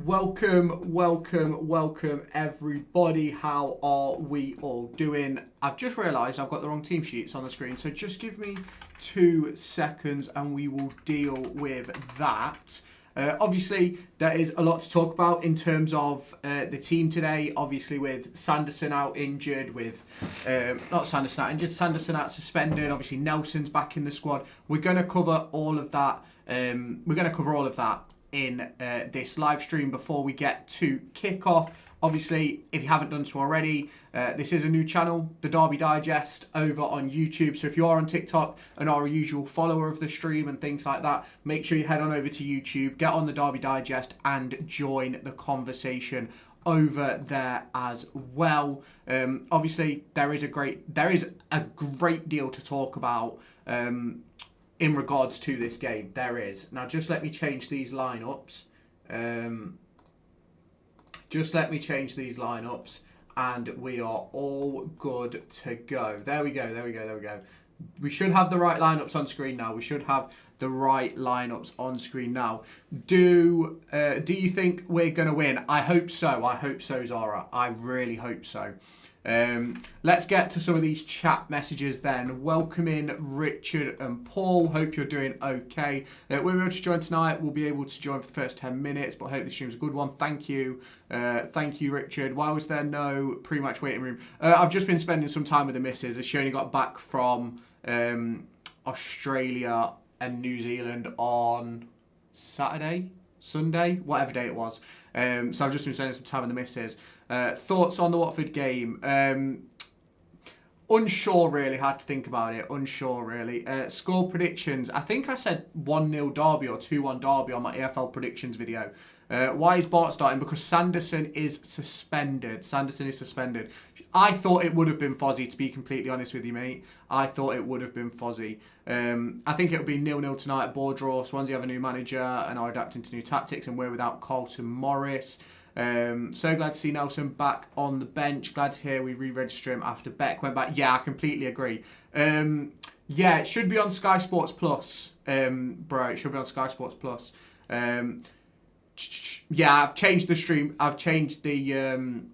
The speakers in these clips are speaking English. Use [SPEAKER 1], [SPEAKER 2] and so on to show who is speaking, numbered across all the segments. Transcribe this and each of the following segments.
[SPEAKER 1] Welcome everybody. How are we all doing? I've just realised I've got the wrong team sheets on the screen, so just give me 2 seconds and we will deal with that. Obviously, there is a lot to talk about in terms of the team today. Obviously, with Sanderson out injured, with not Sanderson out injured, Sanderson out suspended. Obviously, Nelson's back in the squad. We're going to cover all of that. In this live stream before we get to kickoff. Obviously, if you haven't done so already, this is a new channel, the Derby Digest, over on YouTube. So if you are on TikTok and are a usual follower of the stream and things like that, make sure you head on over to YouTube, get on the Derby Digest and join the conversation over there as well. Obviously, there is a great deal to talk about in regards to this game. There is. Now, just let me change these lineups. And we are all good to go. There we go. We should have the right lineups on screen now. Do you think we're going to win? I hope so, Zara. I really hope so. Let's get to some of these chat messages then. Welcome in Richard and Paul. Hope you're doing okay. We're able to join tonight. We'll be able to join for the first 10 minutes, but I hope the stream's a good one. Thank you. Thank you, Richard. Why was there no pre-match waiting room? I've just been spending some time with the missus, as she only got back from Australia and New Zealand on Sunday, whatever day it was. So I've just been spending some time with the missus. Thoughts on the Watford game? Unsure really, had to think about it. Unsure really. Score predictions. I think I said 1-0 Derby or 2-1 Derby on my EFL predictions video. Why is Bart starting? Because Sanderson is suspended. I thought it would have been Fozzie, to be completely honest with you, mate. I thought it would have been Fozzie. I think it'll be 0-0 tonight, board draw. Swansea have a new manager and are adapting to new tactics, and we're without Carlton Morris. So glad to see Nelson back on the bench. Glad to hear we re-register him after Beck went back. Yeah, I completely agree. Yeah, it should be on Sky Sports Plus. Bro, it should be on Sky Sports Plus. Yeah, I've changed the stream. I've changed the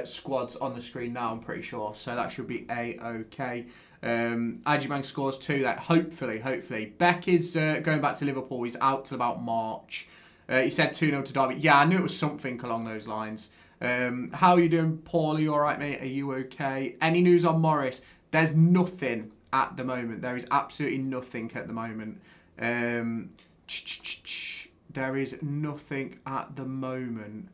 [SPEAKER 1] squads on the screen now, I'm pretty sure. So that should be A-okay. Ajimang scores 2. That hopefully. Beck is going back to Liverpool. He's out till about March. He said 2-0 to Derby. Yeah, I knew it was something along those lines. How are you doing, Paul? Are you all right, mate? Are you okay? Any news on Morris? There's nothing at the moment. There is absolutely nothing at the moment. There is nothing at the moment.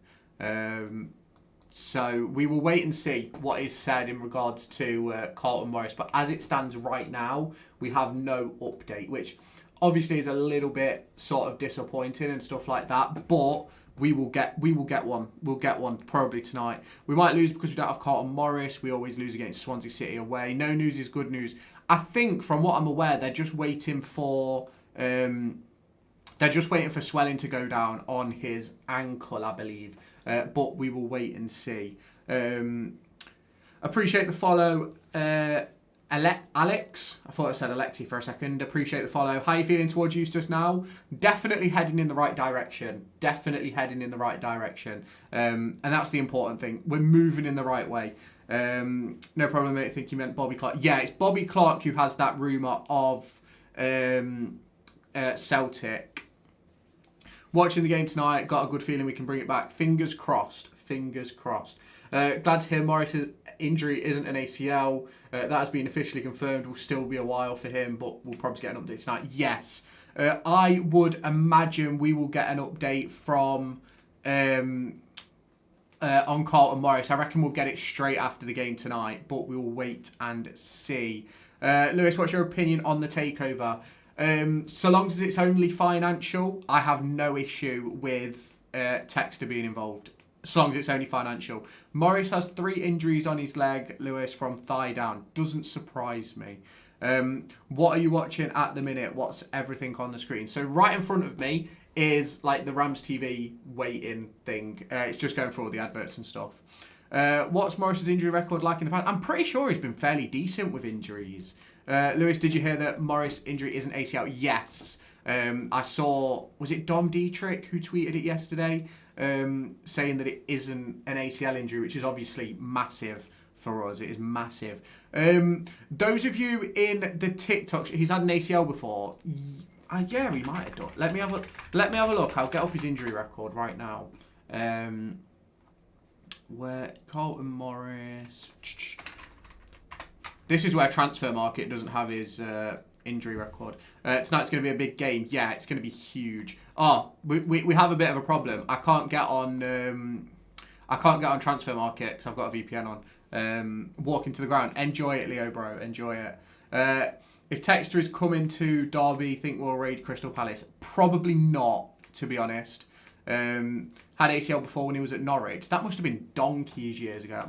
[SPEAKER 1] So we will wait and see what is said in regards to Carlton Morris. But as it stands right now, we have no update, which obviously is a little bit sort of disappointing and stuff like that. But we will get one. We'll get one probably tonight. We might lose because we don't have Carlton Morris. We always lose against Swansea City away. No news is good news. I think, from what I'm aware, they're just waiting for swelling to go down on his ankle, I believe. But we will wait and see. Appreciate the follow, Alex. I thought I said Alexi for a second. Appreciate the follow. How are you feeling towards Eustace now? Definitely heading in the right direction. And that's the important thing. We're moving in the right way. No problem, mate. I think you meant Bobby Clark. Yeah, it's Bobby Clark who has that rumour of Celtic. Watching the game tonight, got a good feeling we can bring it back. Fingers crossed. Glad to hear Morris's injury isn't an ACL. That has been officially confirmed. Will still be a while for him, but we'll probably get an update tonight. Yes. I would imagine we will get an update from on Carlton Morris. I reckon we'll get it straight after the game tonight, but we will wait and see. Lewis, what's your opinion on the takeover? So long as it's only financial, I have no issue with Textor being involved. So long as it's only financial. Morris has 3 injuries on his leg, Lewis, from thigh down. Doesn't surprise me. What are you watching at the minute? What's everything on the screen? So right in front of me is like the Rams TV waiting thing. It's just going through all the adverts and stuff. What's Morris's injury record like in the past? I'm pretty sure he's been fairly decent with injuries. Lewis, did you hear that Morris' injury isn't ACL? Yes. I saw, was it Dom Dietrich who tweeted it yesterday, saying that it isn't an ACL injury, which is obviously massive for us. It is massive. Those of you in the TikTok, he's had an ACL before. Yeah, he might have done. Let me have a look. I'll get up his injury record right now. Where Carlton Morris. This is where Transfer Market doesn't have his injury record. Tonight's going to be a big game. Yeah, it's going to be huge. Oh, we have a bit of a problem. I can't get on Transfer Market because I've got a VPN on. Walking to the ground. Enjoy it, Leo, bro. Enjoy it. If Texter is coming to Derby, think we'll raid Crystal Palace. Probably not, to be honest. Had ACL before when he was at Norwich. That must have been donkeys years ago.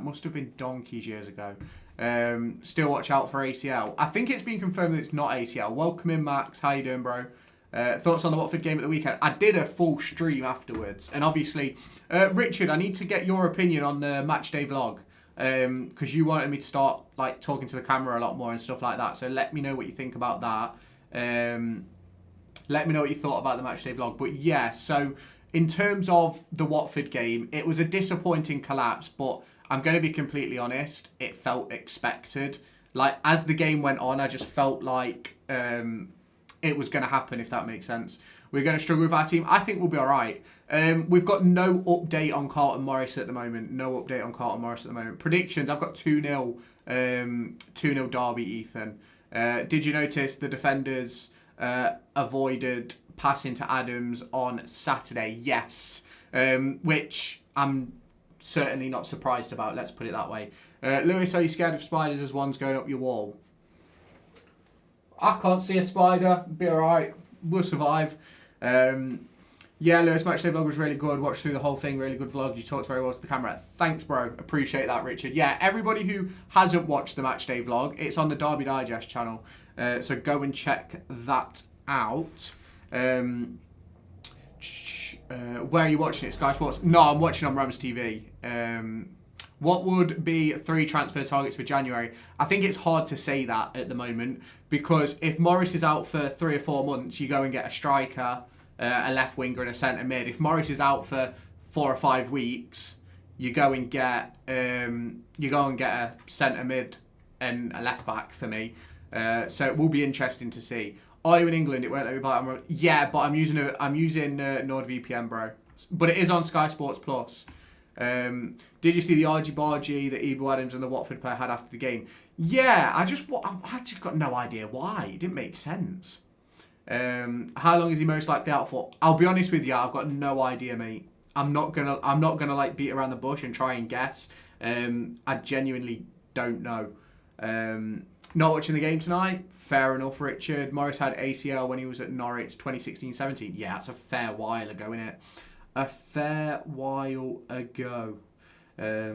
[SPEAKER 1] Still watch out for ACL. I think it's been confirmed that it's not ACL. Welcome in, Max. How you doing, bro? Thoughts on the Watford game at the weekend? I did a full stream afterwards. And obviously, Richard, I need to get your opinion on the matchday vlog. Because you wanted me to start like talking to the camera a lot more and stuff like that. So let me know what you think about that. Let me know what you thought about the matchday vlog. But yeah, so in terms of the Watford game, it was a disappointing collapse, but I'm going to be completely honest, it felt expected. Like, as the game went on, I just felt like it was going to happen, if that makes sense. We're going to struggle with our team. I think we'll be all right. We've got no update on Carlton Morris at the moment. Predictions, I've got 2-0. 2-0 Derby, Ethan. Did you notice the defenders avoided passing to Adams on Saturday? Yes. Which I'm certainly not surprised about, let's put it that way. Lewis, are you scared of spiders as one's going up your wall? I can't see a spider. Be alright. We'll survive. Yeah, Lewis, matchday vlog was really good. Watched through the whole thing. Really good vlog. You talked very well to the camera. Thanks, bro. Appreciate that, Richard. Yeah, everybody who hasn't watched the matchday vlog, it's on the Derby Digest channel. So go and check that out. Where are you watching it? Sky Sports? No, I'm watching on Rams TV. What would be 3 transfer targets for January? I think it's hard to say that at the moment because if Morris is out for 3 or 4 months, you go and get a striker, a left winger, and a centre mid. If Morris is out for 4 or 5 weeks, you go and get a centre mid and a left back for me. So it will be interesting to see. Are you in England? It won't let me buy it. Yeah, but I'm using NordVPN, bro. But it is on Sky Sports Plus. Did you see the argy-bargy that Ebro Adams and the Watford player had after the game? Yeah, I just got no idea why. It didn't make sense. How long is he most likely out for? I'll be honest with you, I've got no idea, mate. I'm not gonna like beat around the bush and try and guess. I genuinely don't know. Not watching the game tonight. Fair enough, Richard. Morris had ACL when he was at Norwich 2016-17. Yeah, that's a fair while ago, isn't it? A fair while ago. I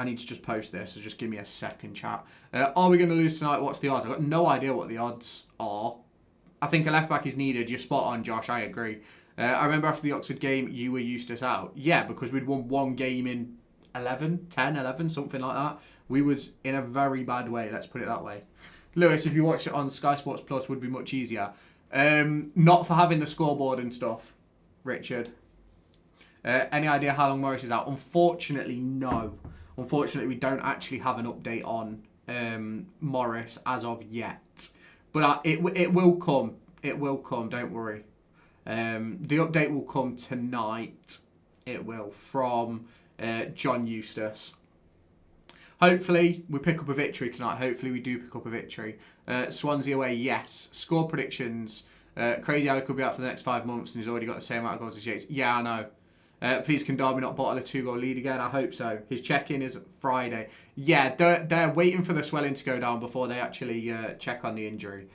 [SPEAKER 1] need to just post this, so just give me a second, chat. Are we going to lose tonight? What's the odds? I've got no idea what the odds are. I think a left back is needed. You're spot on, Josh. I agree. I remember after the Oxford game, you were Eustace out. Yeah, because we'd won 1 game in 11, something like that. We was in a very bad way, let's put it that way. Lewis, if you watched it on Sky Sports Plus, would be much easier. Not for having the scoreboard and stuff, Richard. Any idea how long Morris is out? Unfortunately, no. Unfortunately, we don't actually have an update on Morris as of yet. But it will come. It will come, don't worry. The update will come tonight. It will, from John Eustace. Hopefully, we pick up a victory tonight. Hopefully, we do pick up a victory. Swansea away, yes. Score predictions. Crazy how he could be out for the next 5 months and he's already got the same amount of goals as Yates. Yeah, I know. Please can Derby not bottle a 2-goal lead again? I hope so. His check-in is Friday. Yeah, they're waiting for the swelling to go down before they actually check on the injury.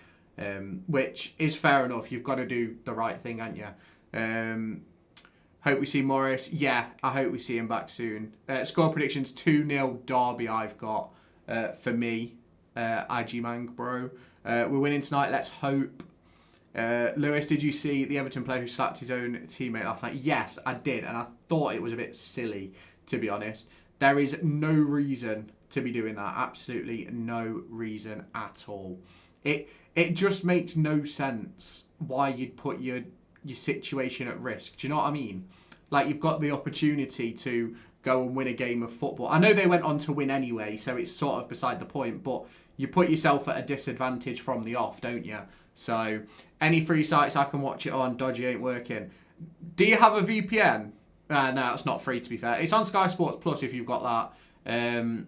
[SPEAKER 1] Which is fair enough. You've got to do the right thing, haven't you? Hope we see Morris. Yeah, I hope we see him back soon. Score predictions 2-0 Derby I've got for me. IG Mang, bro. We're winning tonight. Let's hope. Lewis, did you see the Everton player who slapped his own teammate last night? Yes, I did. And I thought it was a bit silly, to be honest. There is no reason to be doing that. Absolutely no reason at all. It just makes no sense why you'd put your situation at risk. Do you know what I mean? Like, you've got the opportunity to go and win a game of football. I know they went on to win anyway, so it's sort of beside the point, but you put yourself at a disadvantage from the off, don't you? So, any free sites I can watch it on, dodgy ain't working. Do you have a VPN? No, it's not free, to be fair. It's on Sky Sports Plus if you've got that.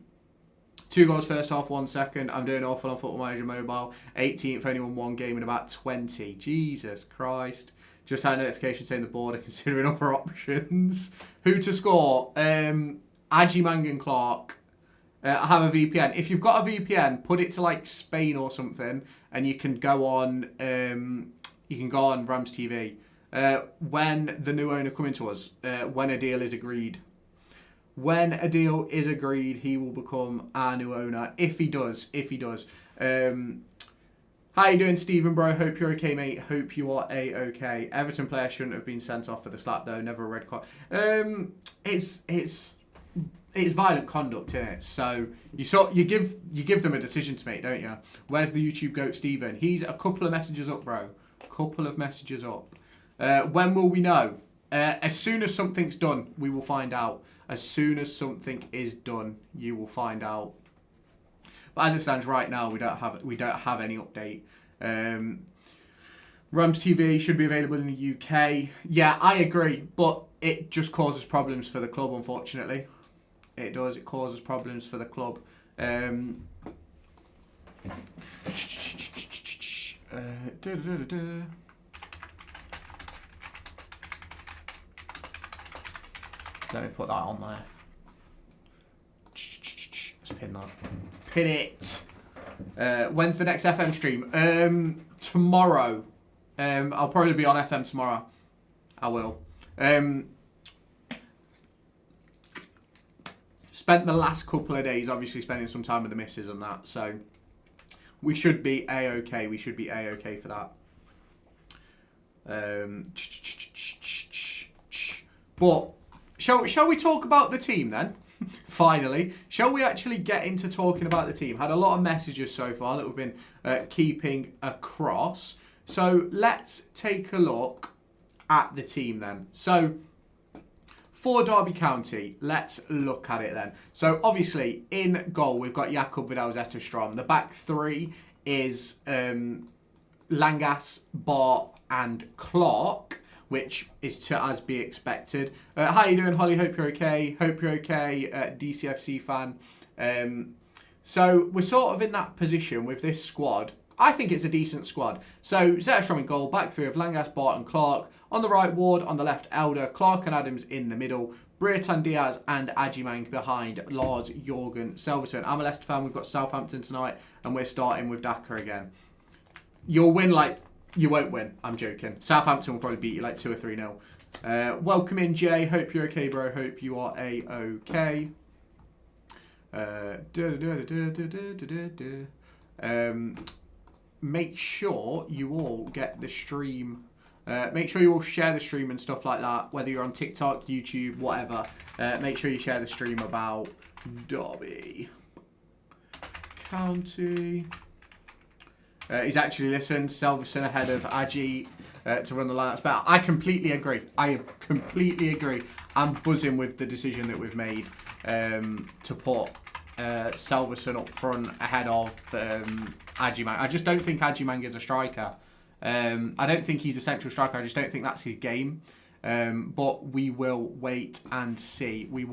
[SPEAKER 1] 2 goals first half, 1 second. I'm doing awful on Football Manager Mobile. 18th, only won 1 game in about 20. Jesus Christ. Just had a notification saying the board are considering other options. Who to score? Agimang and Clark. I have a VPN. If you've got a VPN, put it to like Spain or something, and you can go on. You can go on Rams TV. When the new owner coming to us, when a deal is agreed. When a deal is agreed, he will become our new owner. If he does. How you doing, Stephen, bro? Hope you're okay, mate. Hope you are a-okay. Everton player shouldn't have been sent off for the slap, though. Never a red card. It's violent conduct, isn't it? So you give them a decision to make, don't you? Where's the YouTube goat, Stephen? He's a couple of messages up, bro. Couple of messages up. When will we know? As soon as something's done, we will find out. As soon as something is done, you will find out. But as it stands right now, we don't have any update. Rams TV should be available in the UK. Yeah, I agree, but it just causes problems for the club, unfortunately. It does. It causes problems for the club. Let me put that on there. Let's pin that. Pin it. When's the next FM stream? Tomorrow. I'll probably be on FM tomorrow. I will. Spent the last couple of days obviously spending some time with the missus and that, so we should be A-okay. We should be A-okay for that. But shall we talk about the team then? Finally, shall we actually get into talking about the team? Had a lot of messages so far that we've been keeping across. So let's take a look at the team then. So for Derby County, let's look at it then. So obviously in goal we've got Jakub Vidal-Zetterstrom. The back three is Langas, Bart and Clark, which is to as be expected. How you doing, Holly? Hope you're okay. Hope you're okay, DCFC fan. So we're sort of in that position with this squad. I think it's a decent squad. So Zetterstrom in goal, back three of Langas, Bart and Clark. On the right, Ward. On the left, Elder. Clark and Adams in the middle. Brereton Diaz and Agimang behind Lars, Jorgen, Selverson. I'm a Leicester fan. We've got Southampton tonight, and we're starting with Daka again. You'll win like... You won't win. I'm joking. Southampton will probably beat you like 2 or 3-0. Welcome in, Jay. Hope you're okay, bro. Hope you are A-okay. Make sure you all get the stream. Make sure you all share the stream and stuff like that. Whether you're on TikTok, YouTube, whatever. Make sure you share the stream about Derby County. He's actually listened. Selverson ahead of Agi to run the line. That's better. I completely agree. I'm buzzing with the decision that we've made to put Selverson up front ahead of Agimang. I just don't think Agimang is a striker. I don't think he's a central striker. I just don't think that's his game. But we will wait and see. But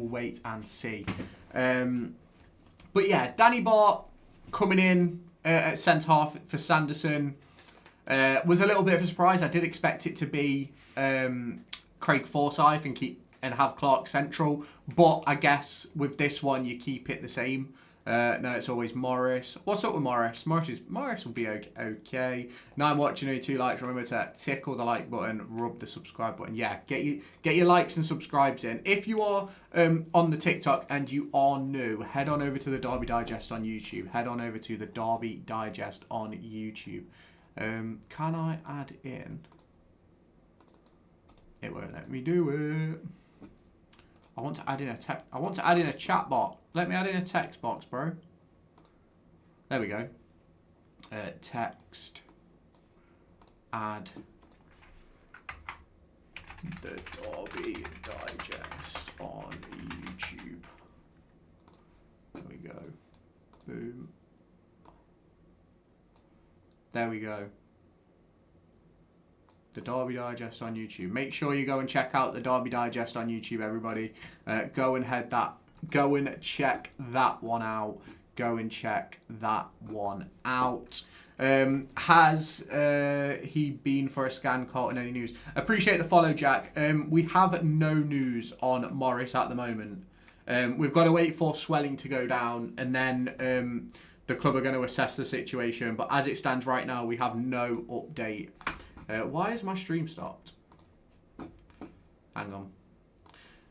[SPEAKER 1] yeah, Danny Bart coming in at centre-half for Sanderson was a little bit of a surprise. I did expect it to be Craig Forsyth and have Clark central, but I guess with this one you keep it the same. No, it's always Morris. What's up with Morris? Morris will be okay. Now I'm watching, only 2 likes. Remember to tickle the like button, rub the subscribe button. Yeah, get your likes and subscribes in. If you are on the TikTok and you are new, head on over to the Derby Digest on YouTube. Can I add in? It won't let me do it. I want to add in a chat bot. Let me add in a text box, bro. There we go. text, add the Derby Digest on YouTube. There we go. Boom. There we go. The Derby Digest on YouTube. Make sure you go and check out the Derby Digest on YouTube, everybody. Go and check that one out. Go and check that one out. Has he been for a scan, Carlton? Any news? Appreciate the follow, Jack. We have no news on Morris at the moment. We've got to wait for swelling to go down, and then the club are going to assess the situation. But as it stands right now, we have no update. Why is my stream stopped? Hang on.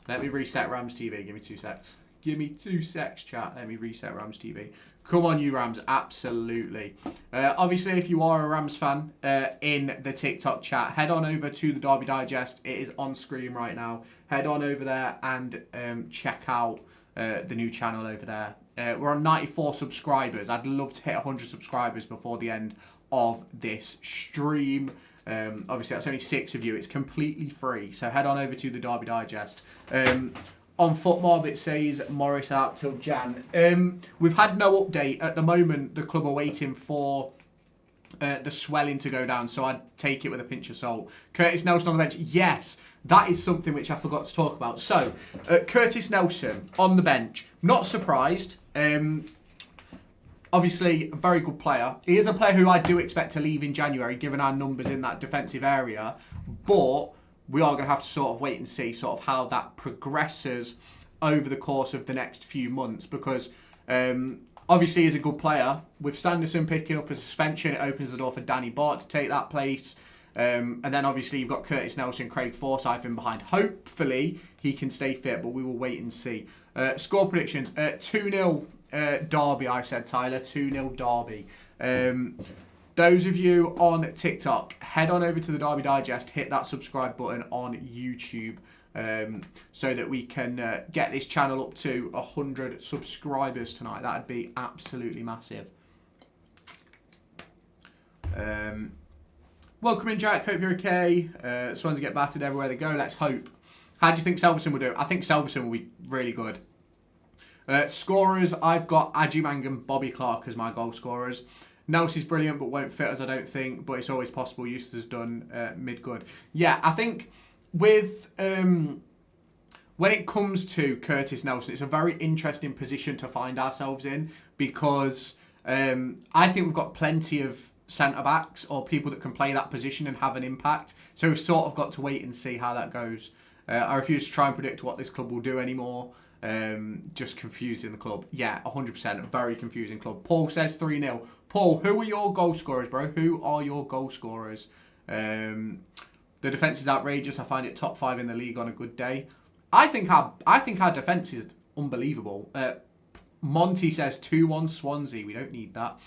[SPEAKER 1] Let me reset Rams TV. Give me 2 secs. Give me 2 secs, chat. Let me reset Rams TV. Come on, you Rams. Absolutely. Obviously, if you are a Rams fan in the TikTok chat, head on over to the Derby Digest. It is on screen right now. Head on over there and check out the new channel over there. We're on 94 subscribers. I'd love to hit 100 subscribers before the end of this stream. Obviously, that's only 6 of you. It's completely free. So head on over to the Derby Digest. On FootMob, it says Morris out till Jan. We've had no update. At the moment, the club are waiting for the swelling to go down. So I'd take it with a pinch of salt. Curtis Nelson on the bench. Yes, that is something which I forgot to talk about. So, Curtis Nelson on the bench. Not surprised. Obviously, a very good player. He is a player who I do expect to leave in January, given our numbers in that defensive area. But we are going to have to sort of wait and see sort of how that progresses over the course of the next few months. Because obviously, he's a good player. With Sanderson picking up a suspension, it opens the door for Danny Bart to take that place. And then obviously you've got Curtis Nelson, Craig Forsyth in behind. Hopefully he can stay fit, but we will wait and see. Score predictions. 2-0 Derby, I said, Tyler. 2-0 Derby. Those of you on TikTok, head on over to the Derby Digest, hit that subscribe button on YouTube so that we can get this channel up to 100 subscribers tonight. That would be absolutely massive. Welcome in, Jack. Hope you're okay. Swansea get battered everywhere they go. Let's hope. How do you think Selverson will do? I think Selverson will be really good. Scorers, I've got Adjumang and Bobby Clark as my goal scorers. Nelson's brilliant, but won't fit us, I don't think. But it's always possible. Eustace done mid-good. Yeah, I think with when it comes to Curtis Nelson, it's a very interesting position to find ourselves in because I think we've got plenty of centre-backs or people that can play that position and have an impact. So we've sort of got to wait and see how that goes. I refuse to try and predict what this club will do anymore. Just confusing the club. Yeah, 100%. Very confusing club. Paul says 3-0. Paul, who are your goal scorers, bro? Who are your goal scorers? The defence is outrageous. I find it top 5 in the league on a good day. I think our defence is unbelievable. Monty says 2-1 Swansea. We don't need that.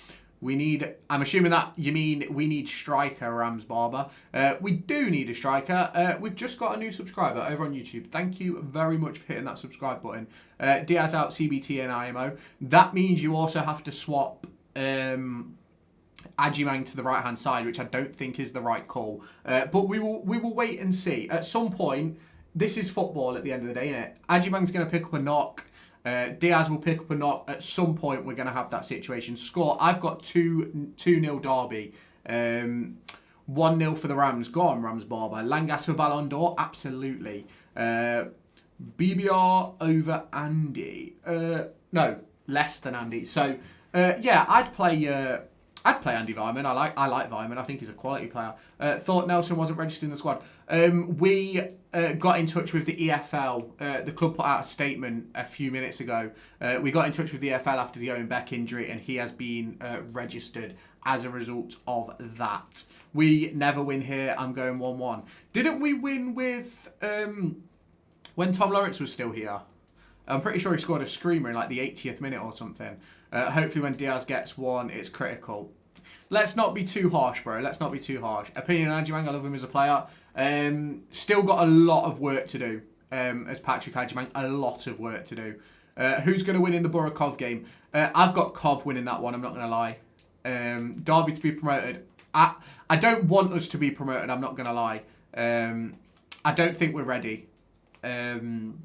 [SPEAKER 1] We need, I'm assuming that you mean we need striker, Rams Barber. We do need a striker. We've just got a new subscriber over on YouTube. Thank you very much for hitting that subscribe button. Diaz out, CBT and IMO. That means you also have to swap Adjumang to the right-hand side, which I don't think is the right call. But we will wait and see. At some point, this is football at the end of the day, isn't it? Adjumang's going to pick up a knock. Diaz will pick up a knock. At some point, we're going to have that situation. Score, I've got 2-0 Derby. 1-0 for the Rams. Go on, Rams Barber. Langas for Ballon d'Or? Absolutely. BBR over Andy. No, less than Andy. So, yeah, I'd play Andy Weimann. I like Weimann. I think he's a quality player. Thought Nelson wasn't registered in the squad. We got in touch with the EFL. The club put out a statement a few minutes ago. We got in touch with the EFL after the Owen Beck injury, and he has been registered as a result of that. We never win here. I'm going 1-1. Didn't we win with when Tom Lawrence was still here? I'm pretty sure he scored a screamer in like the 80th minute or something. Hopefully when Diaz gets one, it's critical. Let's not be too harsh, bro. Let's not be too harsh. Opinion on Adjumang, I love him as a player. Still got a lot of work to do as Patrick Adjumang. A lot of work to do. Who's going to win in the Borough Cov game? I've got Cov winning that one, I'm not going to lie. Derby to be promoted. I don't want us to be promoted, I'm not going to lie. I don't think we're ready. Come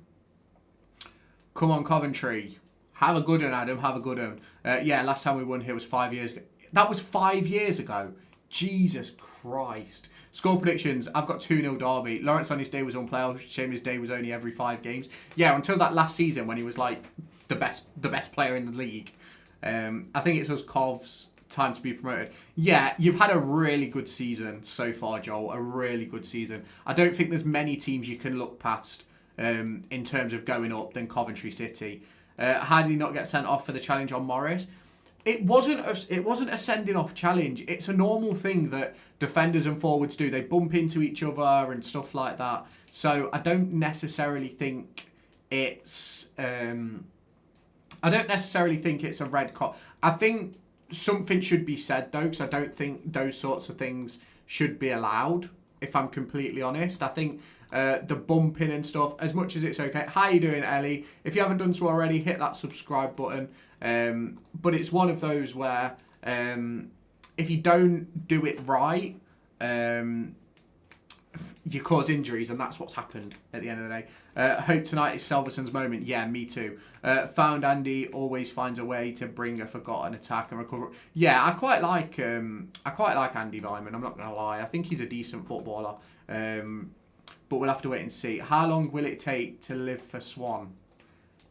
[SPEAKER 1] on, Coventry. Have a good one, Adam. Have a good one. Yeah, last time we won here was 5 years ago. That was 5 years ago. Jesus Christ. Score predictions. I've got 2-0 Derby. Lawrence on his day was unplayable. Shame his day was only every 5 games. Yeah, until that last season when he was like the best player in the league. I think it's us Covs time to be promoted. Yeah, you've had a really good season so far, Joel. A really good season. I don't think there's many teams you can look past in terms of going up than Coventry City. How did he not get sent off for the challenge on Morris? It wasn't a sending off challenge. It's a normal thing that defenders and forwards do. They bump into each other and stuff like that. So I don't necessarily think it's a red card. I think something should be said though, because I don't think those sorts of things should be allowed. If I'm completely honest, I think the bumping and stuff, as much as it's okay. How you doing, Ellie? If you haven't done so already, hit that subscribe button. But it's one of those where if you don't do it right, you cause injuries, and that's what's happened at the end of the day. Hope tonight is Selverson's moment. Yeah, me too. Found Andy always finds a way to bring a forgotten attack and recover. Yeah, I quite like Andy Vyman. I'm not gonna lie. I think he's a decent footballer. But we'll have to wait and see. How long will it take to live for Swan?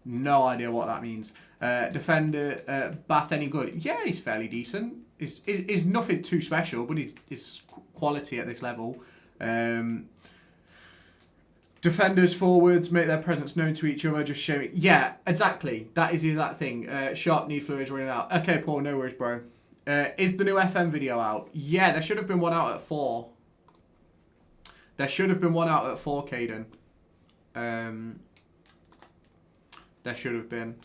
[SPEAKER 1] No idea what that means. Defender, Bath any good? Yeah, he's fairly decent. He's nothing too special, but he's quality at this level. Defenders, forwards, make their presence known to each other, just showing. Yeah, exactly. That is that thing. Sharp knee fluid running out. Okay, Paul, no worries, bro. Is the new FM video out? Yeah, there should have been one out at 4. There should have been one out at 4, Caden. There should have been.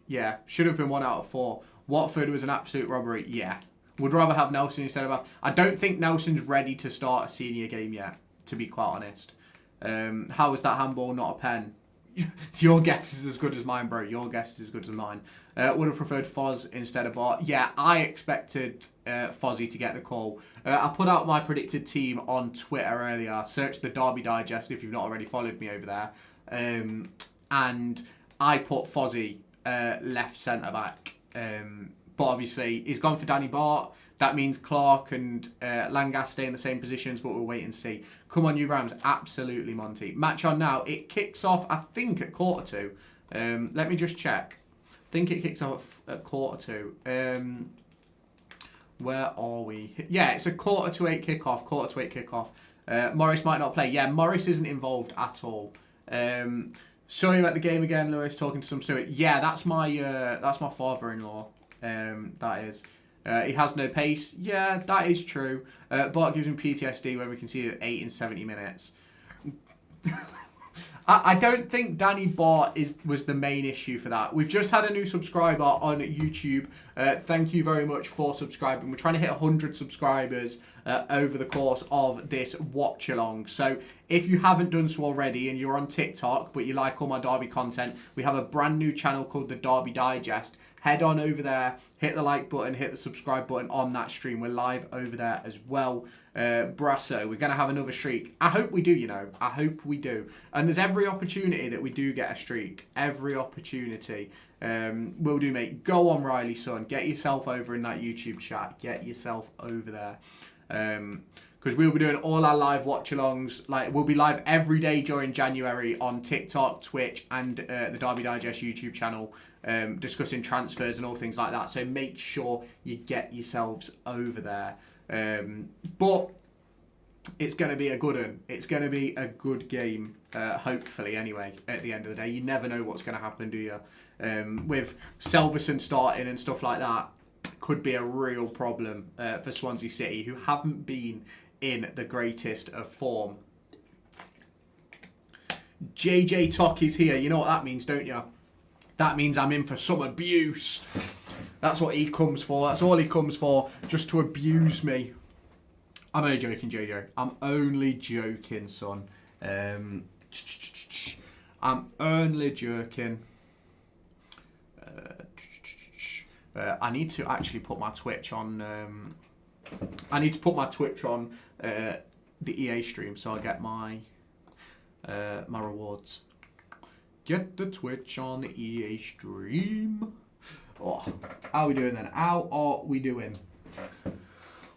[SPEAKER 1] Yeah, should have been one out of 4. Watford was an absolute robbery. Yeah. Would rather have Nelson instead of Bath. I don't think Nelson's ready to start a senior game yet, to be quite honest. How is that handball not a pen? Your guess is as good as mine, bro. Your guess is as good as mine. Would have preferred Foz instead of Bart. Yeah, I expected Fozzie to get the call. I put out my predicted team on Twitter earlier. Search the Derby Digest if you've not already followed me over there. And I put Fozzie left centre-back. But obviously, he's gone for Danny Bart. That means Clark and Langas stay in the same positions, but we'll wait and see. Come on, you Rams. Absolutely, Monty. Match on now. It kicks off, I think, at 1:45. Let me just check. I think it kicks off at 1:45. Where are we? Yeah, it's a 7:45 kickoff. 7:45 kickoff. Morris might not play. Yeah, Morris isn't involved at all. Saw you at the game again, Lewis, talking to some student. Yeah, that's my father-in-law. That is. He has no pace. Yeah, that is true. Bart gives him PTSD when we conceded 8 in 70 minutes. I don't think Danny Bart was the main issue for that. We've just had a new subscriber on YouTube. Thank you very much for subscribing. We're trying to hit 100 subscribers over the course of this watch-along. So if you haven't done so already and you're on TikTok, but you like all my Derby content, we have a brand new channel called the Derby Digest. Head on over there, hit the like button, hit the subscribe button on that stream. We're live over there as well. Brasso, we're going to have another streak. I hope we do, you know. I hope we do. And there's every opportunity that we do get a streak. Every opportunity. Will do, mate. Go on, Riley, son. Get yourself over in that YouTube chat. Get yourself over there. Because we'll be doing all our live watch-alongs. Like, we'll be live every day during January on TikTok, Twitch, and the Derby Digest YouTube channel. Discussing transfers and all things like that. So make sure you get yourselves over there. But it's going to be a good one. It's going to be a good game, hopefully, anyway, at the end of the day. You never know what's going to happen, do you? With Selverson starting and stuff like that, could be a real problem for Swansea City, who haven't been in the greatest of form. JJ Tock is here. You know what that means, don't you? That means I'm in for some abuse. That's what he comes for. That's all he comes for, just to abuse me. I'm only joking, JJ. I'm only joking, son. I'm only joking. I need to actually put my Twitch on. I need to put my Twitch on the EA stream so I get my my rewards. Get the Twitch on the EA stream. Oh, how are we doing then? How are we doing?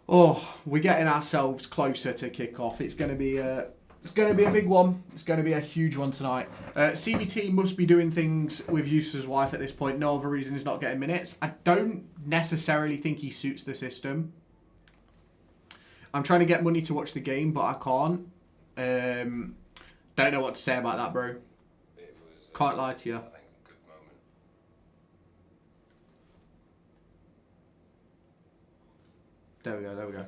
[SPEAKER 1] Oh, we're getting ourselves closer to kick off. It's going to be a big one. It's going to be a huge one tonight. CBT must be doing things with Eustace's wife at this point. No other reason he's not getting minutes. I don't necessarily think he suits the system. I'm trying to get money to watch the game, but I can't. Don't know what to say about that, bro. Can't lie to you.
[SPEAKER 2] I think a good moment.
[SPEAKER 1] There we go.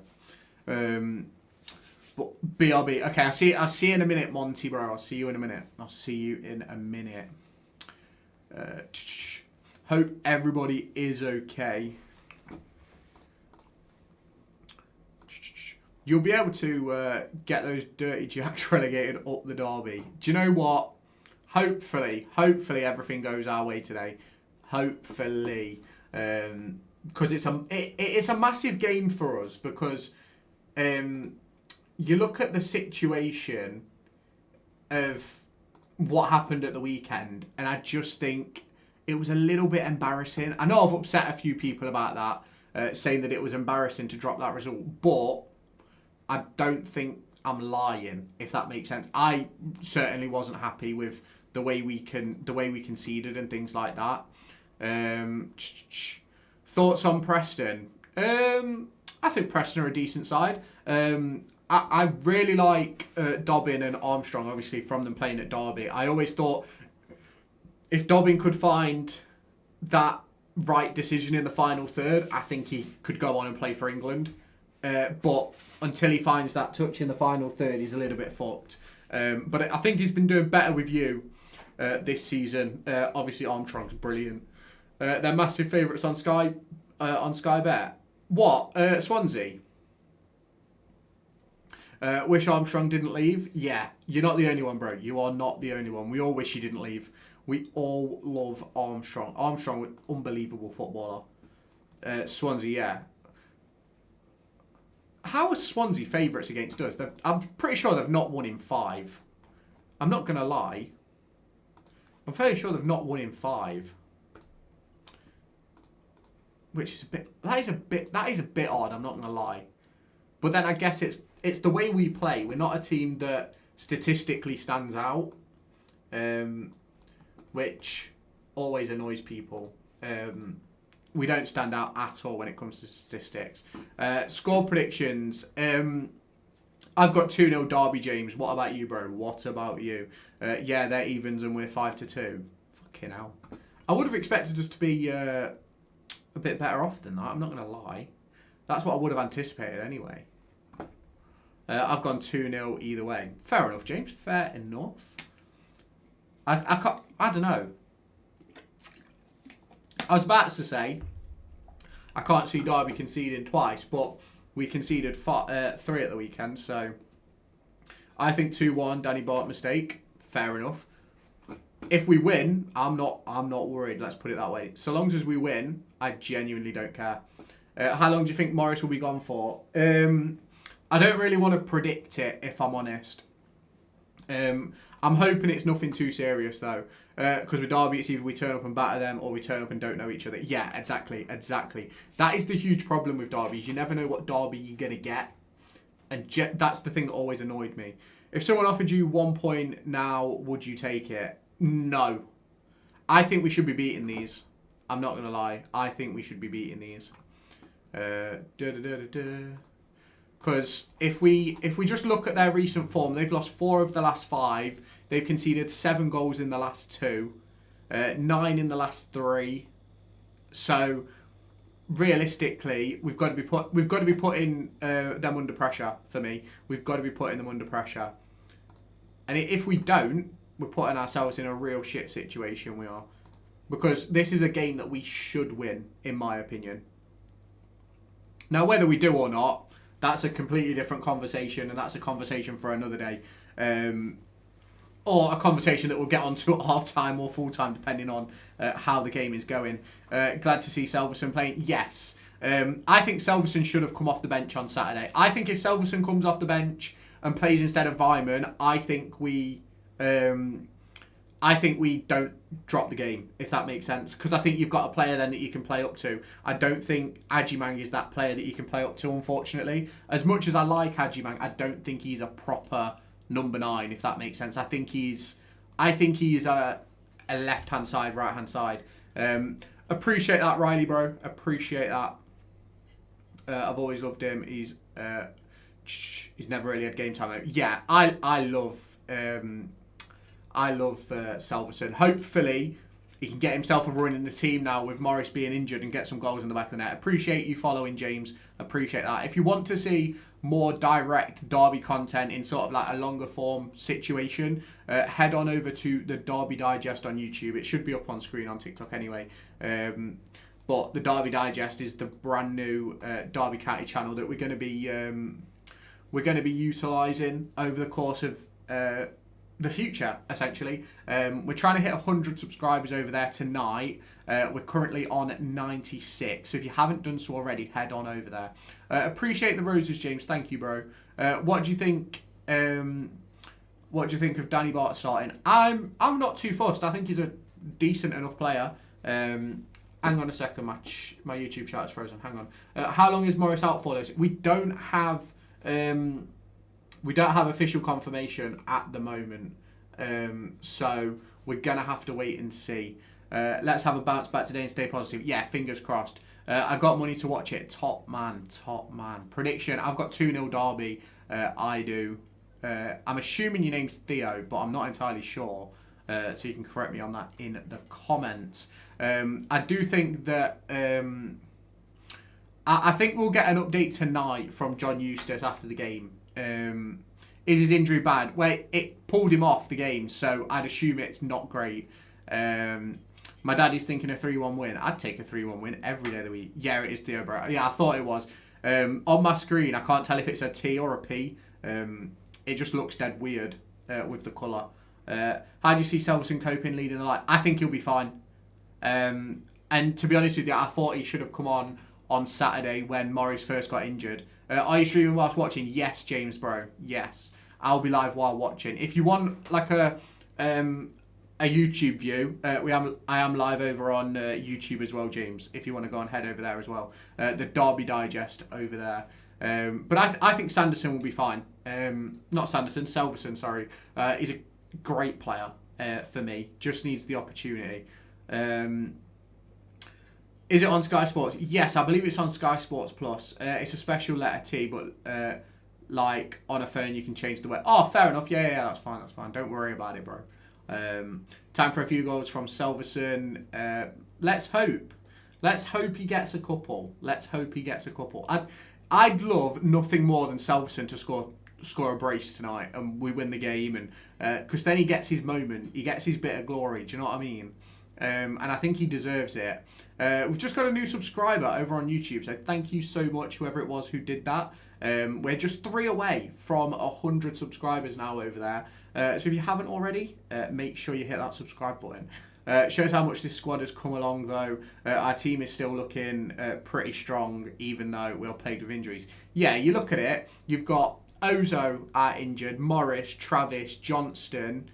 [SPEAKER 1] But BRB. Okay, I'll see you in a minute, Monty, bro. I'll see you in a minute. Hope everybody is okay. You'll be able to get those dirty jacks relegated up the derby. Do you know what? Hopefully everything goes our way today. Hopefully, because it's a massive game for us. Because you look at the situation of what happened at the weekend, and I just think it was a little bit embarrassing. I know I've upset a few people about that, saying that it was embarrassing to drop that result, but I don't think I'm lying, if that makes sense. I certainly wasn't happy with the way we conceded and things like that. Thoughts on Preston? I think Preston are a decent side. I really like Dobbin and Armstrong, obviously, from them playing at Derby. I always thought if Dobbin could find that right decision in the final third, I think he could go on and play for England. But until he finds that touch in the final third, he's a little bit fucked. But I think he's been doing better with you this season. Obviously, Armstrong's brilliant. They're massive favourites on Sky Bet. What? Swansea? Wish Armstrong didn't leave? Yeah, you're not the only one, bro. You are not the only one. We all wish he didn't leave. We all love Armstrong. Armstrong was an unbelievable footballer. Swansea, yeah. How are Swansea favourites against us? I'm pretty sure they've not won in 5. I'm not going to lie. I'm fairly sure they've not won in 5. Which is a bit... That is a bit odd, I'm not going to lie. But then I guess it's the way we play. We're not a team that statistically stands out. Which always annoys people. We don't stand out at all when it comes to statistics. Score predictions. I've got 2-0 Derby, James. What about you, bro? What about you? Yeah, they're evens and we're 5-2. Fucking hell. I would have expected us to be a bit better off than that. I'm not going to lie. That's what I would have anticipated anyway. I've gone 2-0 either way. Fair enough, James. Fair enough. I don't know. I was about to say I can't see Derby conceding twice, but we conceded 3 at the weekend, so I think 2-1, Danny Bart mistake. Fair enough. If we win, I'm not worried, let's put it that way. So long as we win, I genuinely don't care. How long do you think Morris will be gone for? I don't really want to predict it, if I'm honest. I'm hoping it's nothing too serious, though. Because with Derby, it's either we turn up and batter them or we turn up and don't know each other. Yeah, exactly. That is the huge problem with derbies. You never know what derby you're going to get. And that's the thing that always annoyed me. If someone offered you 1 point now, would you take it? No. I think we should be beating these. I'm not going to lie. I think we should be beating these. Because if we just look at their recent form, they've lost 4 of the last 5. They've conceded 7 goals in the last 2, 9 in the last 3. So realistically, we've got to be putting them under pressure. For me, we've got to be putting them under pressure. And if we don't, we're putting ourselves in a real shit situation. We are, because this is a game that we should win, in my opinion. Now, whether we do or not, that's a completely different conversation, and that's a conversation for another day. or a conversation that we'll get onto at half time or full time, depending on how the game is going. Glad to see Selverson playing. Yes. I think Selverson should have come off the bench on Saturday. I think if Selverson comes off the bench and plays instead of Vyman, I think we don't drop the game, if that makes sense. Because I think you've got a player then that you can play up to. I don't think Ajimang is that player that you can play up to, unfortunately. As much as I like Ajimang, I don't think he's a proper number 9, if that makes sense. I think he's a left-hand side, right-hand side. Appreciate that, Riley, bro. Appreciate that. I've always loved him. He's never really had game time though. Yeah, I love Selverson. Hopefully, he can get himself a run in the team now with Morris being injured and get some goals in the back of the net. Appreciate you following, James. Appreciate that. If you want to see more direct Derby content in sort of like a longer form situation, head on over to the Derby Digest on YouTube. It should be up on screen on TikTok anyway. But the Derby Digest is the brand new Derby County channel that we're going to be utilising over the course of the future, essentially. We're trying to hit 100 subscribers over there tonight. We're currently on 96. So if you haven't done so already, head on over there. Appreciate the roses, James. Thank you, bro. What do you think? What do you think of Danny Bart starting? I'm not too fussed. I think he's a decent enough player. Hang on a second, my YouTube chat is frozen. Hang on. How long is Morris out for this? We don't have official confirmation at the moment, so we're gonna have to wait and see. Let's have a bounce back today and stay positive. Yeah, fingers crossed. I got money to watch it. Top man. Prediction: I've got 2-0 Derby. I do. I'm assuming your name's Theo, but I'm not entirely sure. So you can correct me on that in the comments. I do think that I think we'll get an update tonight from John Eustace after the game. Is his injury bad? Well, it pulled him off the game, so I'd assume it's not great. My daddy's thinking a 3-1 win. I'd take a 3-1 win every day of the week. Yeah, it is Theo, bro. Yeah, I thought it was. On my screen, I can't tell if it's a T or a P. It just looks dead weird with the colour. How do you see Selverson coping leading the line? I think he'll be fine. And to be honest with you, I thought he should have come on Saturday when Morris first got injured. Are you streaming whilst watching? Yes, James, bro. Yes. I'll be live while watching. If you want like a YouTube view, I am live over on YouTube as well, James. If you want to go and head over there as well. The Derby Digest over there. But I think Sanderson will be fine. Not Sanderson, Selverson, sorry. He's a great player for me. Just needs the opportunity. Is it on Sky Sports? Yes, I believe it's on Sky Sports Plus. It's a special letter T, but like on a phone you can change the way. Oh, fair enough. Yeah, that's fine. Don't worry about it, bro. Time for a few goals from Selverson. Let's hope he gets a couple. I'd love nothing more than Selverson to score a brace tonight and we win the game, and because then he gets his moment, he gets his bit of glory. Do you know what I mean? And I think he deserves it. We've just got a new subscriber over on YouTube, so thank you so much, whoever it was who did that. We're just 3 away from 100 subscribers now over there. So if you haven't already, make sure you hit that subscribe button. Shows how much this squad has come along, though. Our team is still looking pretty strong, even though we're plagued with injuries. Yeah, you look at it, you've got Ozo injured, Morris, Travis, Johnston.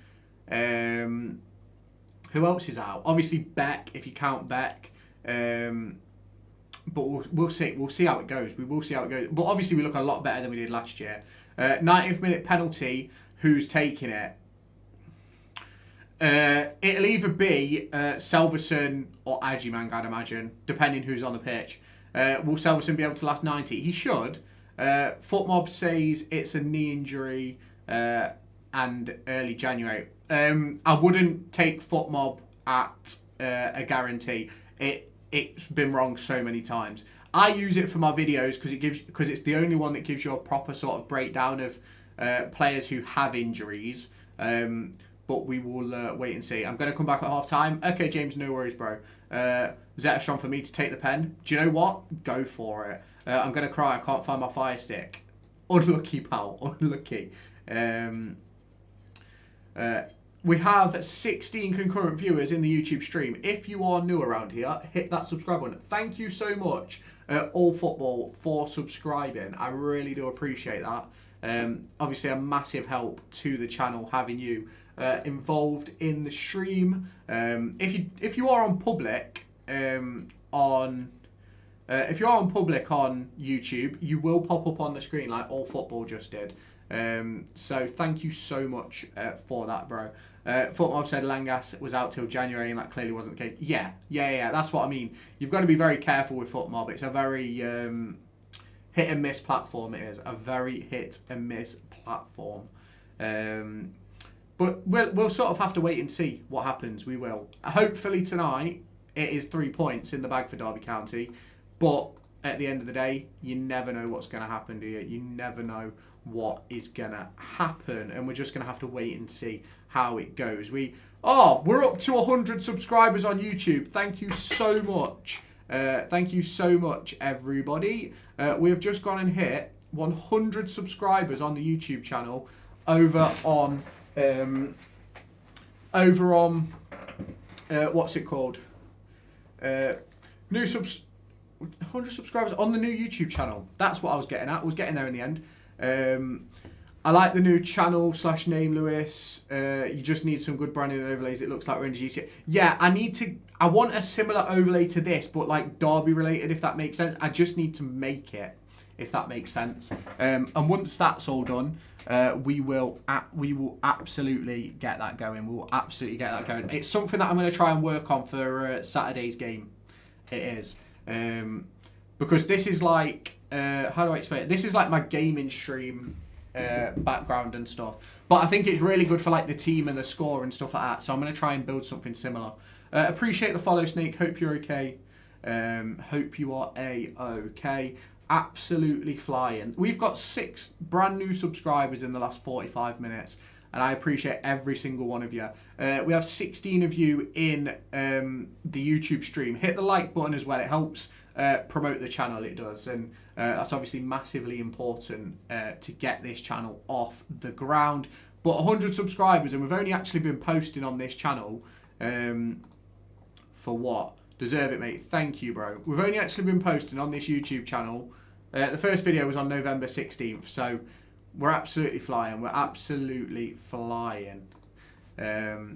[SPEAKER 1] Who else is out? Obviously Beck, if you count Beck. But we'll see. We'll see how it goes. We will see how it goes. But obviously we look a lot better than we did last year. 90th minute penalty. Who's taking it? It'll either be Selverson or Ajimang, I'd imagine, depending who's on the pitch. Will Selverson be able to last 90? He should. Footmob says it's a knee injury and early January. I wouldn't take Footmob at a guarantee. It's been wrong so many times. I use it for my videos because it's the only one that gives you a proper sort of breakdown of players who have injuries. But we will wait and see. I'm going to come back at half time. Okay, James, no worries, bro. Zetterstrom for me to take the pen. Do you know what? Go for it. I'm going to cry. I can't find my fire stick. Unlucky, pal. Unlucky. We have 16 concurrent viewers in the YouTube stream. If you are new around here, hit that subscribe button. Thank you so much, All Football, for subscribing. I really do appreciate that. Obviously, a massive help to the channel having you involved in the stream. If you are on public if you are on public on YouTube, you will pop up on the screen like All Football just did. So thank you so much for that, bro. Footmob said Langas was out till January, and that clearly wasn't the case. Yeah. That's what I mean. You've got to be very careful with Footmob. It's a very hit and miss platform. It is a very hit and miss platform. But we'll sort of have to wait and see what happens. We will. Hopefully tonight it is 3 points in the bag for Derby County. But at the end of the day, you never know what's going to happen, do you? You never know what is going to happen. And we're just going to have to wait and see how it goes. We're up to 100 subscribers on YouTube. Thank you so much. Thank you so much, everybody. We've just gone and hit 100 subscribers on the YouTube channel over on what's it called? 100 subscribers on the new YouTube channel. That's what I was getting at. I was getting there in the end. I like the new channel /name, Lewis. You just need some good branding and overlays. It looks like we're in GTA. Yeah, I want a similar overlay to this, but like Derby related, if that makes sense. I just need to make it, if that makes sense. And once that's all done, we will absolutely get that going. We will absolutely get that going. It's something that I'm going to try and work on for Saturday's game. It is. Because this is like, how do I explain it? This is like my gaming stream background and stuff. But I think it's really good for like the team and the score and stuff like that. So I'm going to try and build something similar. Appreciate the follow, Snake. Hope you're okay. Hope you are A-okay. Absolutely flying. We've got 6 brand new subscribers in the last 45 minutes. And I appreciate every single one of you. We have 16 of you in the YouTube stream. Hit the like button as well. It helps promote the channel. It does. And that's obviously massively important to get this channel off the ground. But 100 subscribers, and we've only actually been posting on this channel for what? Deserve it, mate. Thank you, bro. We've only actually been posting on this YouTube channel. The first video was on November 16th. So we're absolutely flying. We're absolutely flying. But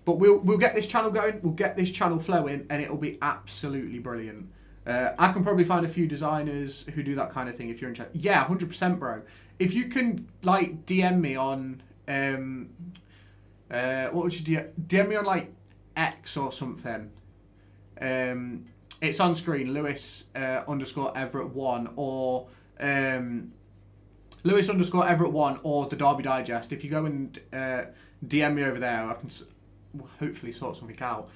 [SPEAKER 1] we'll get this channel going. We'll get this channel flowing, and it'll be absolutely brilliant. I can probably find a few designers who do that kind of thing if you're interested. Yeah, 100%, bro. If you can like DM me on what would you do? DM me on like X or something. It's on screen. Lewis _ Everett 1 or Lewis _ Everett 1 or the Derby Digest. If you go and DM me over there, I can hopefully sort something out.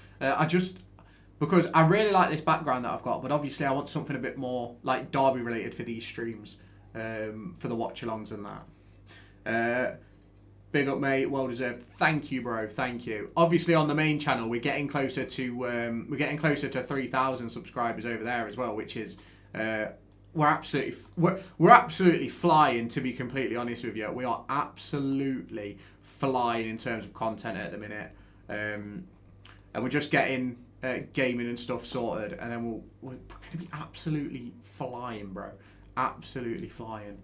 [SPEAKER 1] Because I really like this background that I've got, but obviously I want something a bit more like Derby related for these streams, for the watch-alongs and that. Big up, mate. Well deserved. Thank you, bro. Thank you. Obviously on the main channel, we're getting closer to 3,000 subscribers over there as well, which is we're absolutely flying, to be completely honest with you. We are absolutely flying in terms of content at the minute, and we're just getting gaming and stuff sorted, and then we're going to be absolutely flying, bro. Absolutely flying.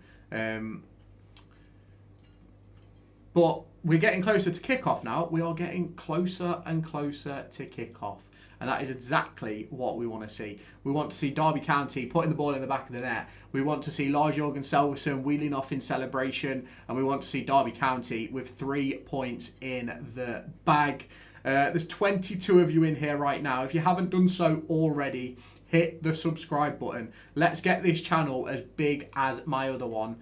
[SPEAKER 1] But we're getting closer to kickoff now. We are getting closer and closer to kickoff. And that is exactly what we want to see. We want to see Derby County putting the ball in the back of the net. We want to see Lars Jørgen Selverson wheeling off in celebration. And we want to see Derby County with 3 points in the bag. There's 22 of you in here right now. If you haven't done so already, hit the subscribe button. Let's get this channel as big as my other one.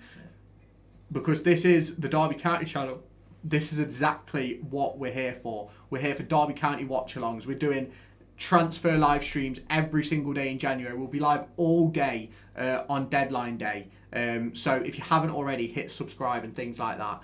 [SPEAKER 1] Because this is the Derby County channel. This is exactly what we're here for. We're here for Derby County watch-alongs. We're doing transfer live streams every single day in January. We'll be live all day on deadline day. So if you haven't already, hit subscribe and things like that.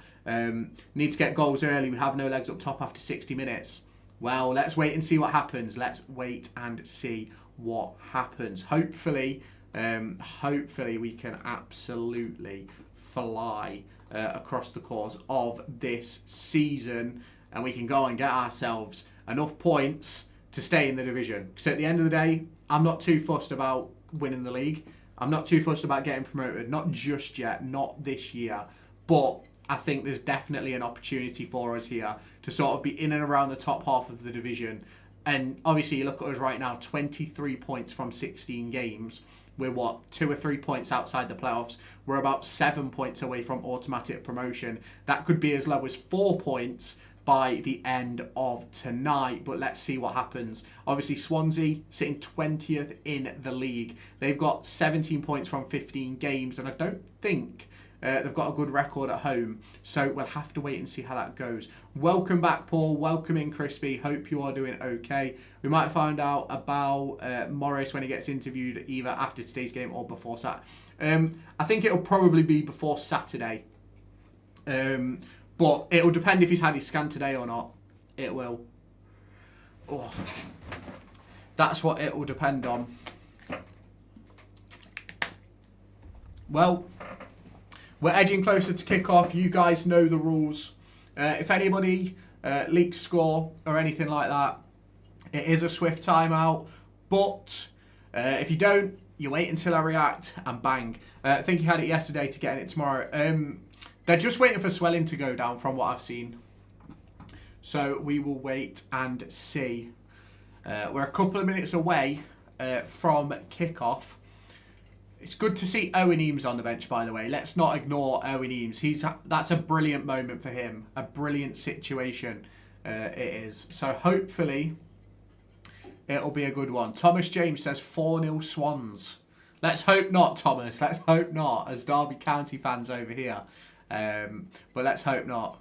[SPEAKER 1] Need to get goals early. We have no legs up top after 60 minutes. Well, let's wait and see what happens. Let's wait and see what happens. Hopefully we can absolutely fly across the course of this season. and we can go and get ourselves enough points to stay in the division. So at the end of the day, I'm not too fussed about winning the league. I'm not too fussed about getting promoted. Not just yet, not this year. But I think there's definitely an opportunity for us here to sort of be in and around the top half of the division. And obviously, you look at us right now, 23 points from 16 games. We're 2 or 3 points outside the playoffs. We're about 7 points away from automatic promotion. That could be as low as 4 points by the end of tonight, but let's see what happens. Obviously, Swansea sitting 20th in the league. They've got 17 points from 15 games, and I don't think they've got a good record at home, so we'll have to wait and see how that goes. Welcome back, Paul. Welcome in, Crispy. Hope you are doing okay. We might find out about Morris when he gets interviewed either after today's game or before Saturday. I think it'll probably be before Saturday. But it will depend if he's had his scan today or not. It will. Oh, that's what it will depend on. Well, we're edging closer to kick-off. You guys know the rules. If anybody leaks score or anything like that, it is a swift timeout. But if you don't, you wait until I react and bang. I think he had it yesterday to get in it tomorrow. They're just waiting for swelling to go down from what I've seen. So we will wait and see. We're a couple of minutes away from kickoff. It's good to see Owen Eames on the bench, by the way. Let's not ignore Owen Eames. That's a brilliant moment for him. A brilliant situation it is. So hopefully it'll be a good one. Thomas James says 4-0 Swans. Let's hope not, Thomas. Let's hope not, as Derby County fans over here. But let's hope not.